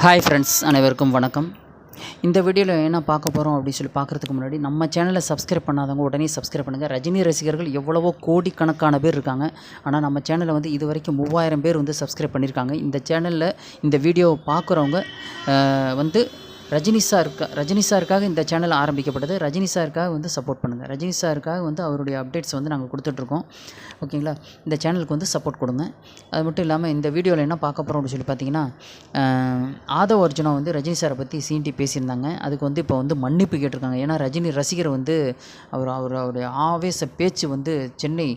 Hi friends, அனைவருக்கும் வணக்கம். இந்த வீடியோவில் என்ன பார்க்க போகிறோம் அப்படின்னு சொல்லி பார்க்குறதுக்கு முன்னாடி நம்ம சேனலை சப்ஸ்கிரைப் பண்ணாதவங்க உடனே சப்ஸ்கிரைப் பண்ணுங்கள். ரஜினி ரசிகர்கள் எவ்வளவோ கோடிக்கணக்கான பேர் இருக்காங்க. ஆனால் நம்ம சேனலை வந்து இது வரைக்கும் 3000 பேர் வந்து சப்ஸ்கிரைப் பண்ணியிருக்காங்க. இந்த சேனலில் இந்த வீடியோவை பார்க்குறவங்க வந்து ரஜினி சாருக்காக இந்த சேனல் ஆரம்பிக்கப்பட்டது. ரஜினி சாருக்காக வந்து சப்போர்ட் பண்ணுங்கள். ரஜினி சாருக்காக வந்து அவருடைய அப்டேட்ஸ் வந்து நாங்கள் கொடுத்துட்ருக்கோம். ஓகேங்களா? இந்த சேனலுக்கு வந்து சப்போர்ட் கொடுங்க. அது மட்டும் இல்லாமல் இந்த வீடியோவில் என்ன பார்க்க போகிறோம் அப்படின்னு சொல்லி பார்த்தீங்கன்னா, ஆதவ் அர்ஜுனா வந்து ரஜினி சாரை பற்றி சீண்டி பேசியிருந்தாங்க. அதுக்கு வந்து இப்போ வந்து மன்னிப்பு கேட்டிருக்காங்க. ஏன்னா ரஜினி ரசிகர் வந்து அவருடைய ஆவேச பேச்சு வந்து சென்னை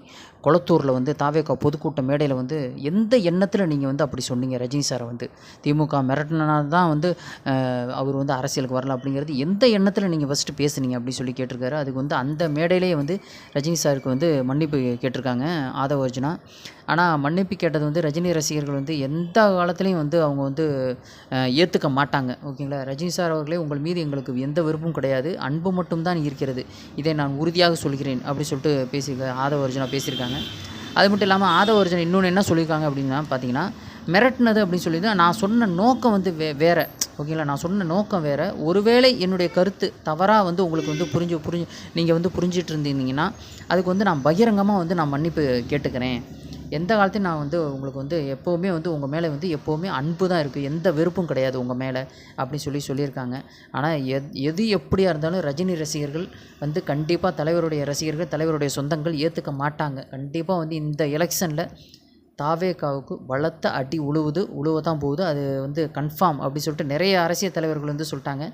கொளத்தூரில் வந்து தாவேகா பொதுக்கூட்ட மேடையில் வந்து எந்த எண்ணத்தில் நீங்கள் வந்து அப்படி சொன்னீங்க? ரஜினி சாரை வந்து திமுக மிரட்டினா தான் வந்து அவர் வந்து அரசியலுக்கு வரல அப்படிங்கிறது எந்த எண்ணத்தில் நீங்கள் ஃபஸ்ட்டு பேசுனீங்க அப்படின்னு சொல்லி கேட்டிருக்காரு. அதுக்கு வந்து அந்த மேடையிலேயே வந்து ரஜினி சாருக்கு வந்து மன்னிப்பு கேட்டிருக்காங்க ஆதவ் அர்ஜுனா. ஆனால் மன்னிப்பு கேட்டது வந்து ரஜினி ரசிகர்கள் வந்து எந்த காலத்துலேயும் வந்து அவங்க வந்து ஏற்றுக்க மாட்டாங்க. ஓகேங்களா? ரஜினி சார் அவர்களே, உங்கள் மீது எங்களுக்கு எந்த விருப்பமும் கிடையாது, அன்பு மட்டும்தான் இருக்கிறது, இதை நான் உறுதியாக சொல்கிறேன் அப்படி சொல்லிட்டு ஆதவ் அர்ஜுனா பேசியிருக்காங்க. அது மட்டும் இல்லாமல் ஆதவ் அர்ஜுனா இன்னொன்று என்ன சொல்லியிருக்காங்க அப்படின்னா பார்த்தீங்கன்னா, மிரட்டினது அப்படின்னு சொல்லி தான் நான் சொன்ன நோக்கம் வந்து வேறு. ஓகேங்களா? நான் சொன்ன நோக்கம் வேறு. ஒருவேளை என்னுடைய கருத்து தவறாக வந்து உங்களுக்கு வந்து நீங்கள் வந்து புரிஞ்சிட்டு இருந்தீங்கன்னா அதுக்கு வந்து நான் பகிரங்கமாக வந்து நான் மன்னிப்பு கேட்டுக்கிறேன். எந்த காலத்தையும் நான் வந்து உங்களுக்கு வந்து எப்போவுமே வந்து உங்கள் மேலே வந்து எப்போவுமே அன்பு தான் இருக்குது, எந்த வெறுப்பும் கிடையாது உங்கள் மேலே அப்படின்னு சொல்லியிருக்காங்க. ஆனால் எது எப்படியா இருந்தாலும் ரஜினி ரசிகர்கள் வந்து கண்டிப்பாக தலைவருடைய ரசிகர்கள், தலைவருடைய சொந்தங்கள் ஏற்றுக்க மாட்டாங்க. கண்டிப்பாக வந்து இந்த எலெக்ஷனில் தாவேகாவுக்கு பலத்த அடி உழுவ தான் போகுது. அது வந்து கன்ஃபார்ம் அப்படி சொல்லிட்டு நிறைய அரசியல் தலைவர்கள் வந்து சொல்லிட்டாங்க.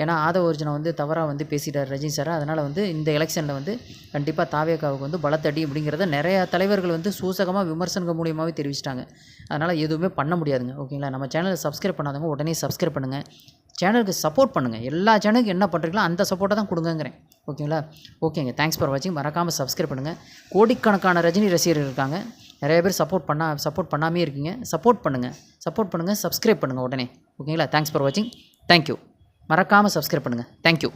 ஏன்னா ஆதவ் அர்ஜுனா வந்து தவறாக வந்து பேசிட்டார் ரஜினி சாரை. அதனால் வந்து இந்த எலெக்ஷனில் வந்து கண்டிப்பாக தாவேகாவுக்கு வந்து பலத்த அடி அப்படிங்கிறத நிறையா தலைவர்கள் வந்து சூசகமாக விமர்சனங்கள் மூலியமாகவே தெரிவிச்சிட்டாங்க. அதனால் எதுவுமே பண்ண முடியாதுங்க. ஓகேங்களா? நம்ம சேனலை சப்ஸ்கிரைப் பண்ணாதவங்க உடனே சப்ஸ்கிரைப் பண்ணுங்கள். சேனலுக்கு சப்போர்ட் பண்ணுங்கள். எல்லா சேனலுக்கு என்ன பண்ணுறீங்களோ அந்த சப்போர்ட்டை தான் கொடுங்கங்கிறேன். ஓகேங்களா? ஓகேங்க. தேங்க்ஸ் ஃபார் வாட்சிங். மறக்காமல் சப்ஸ்கிரைப் பண்ணுங்கள். கோடிக்கணக்கான ரஜினி ரசிகர்கள் இருக்காங்க. நிறைய பேர் சப்போர்ட் பண்ணாமே இருக்கீங்க. சப்போர்ட் பண்ணுங்கள். சப்ஸ்கிரைப் பண்ணுங்கள் உடனே. ஓகேங்களா? தேங்க்ஸ் ஃபார் வாட்சிங். தேங்க்யூ. மறக்காமல் சப்ஸ்கிரைப் பண்ணுங்கள். தேங்க்யூ.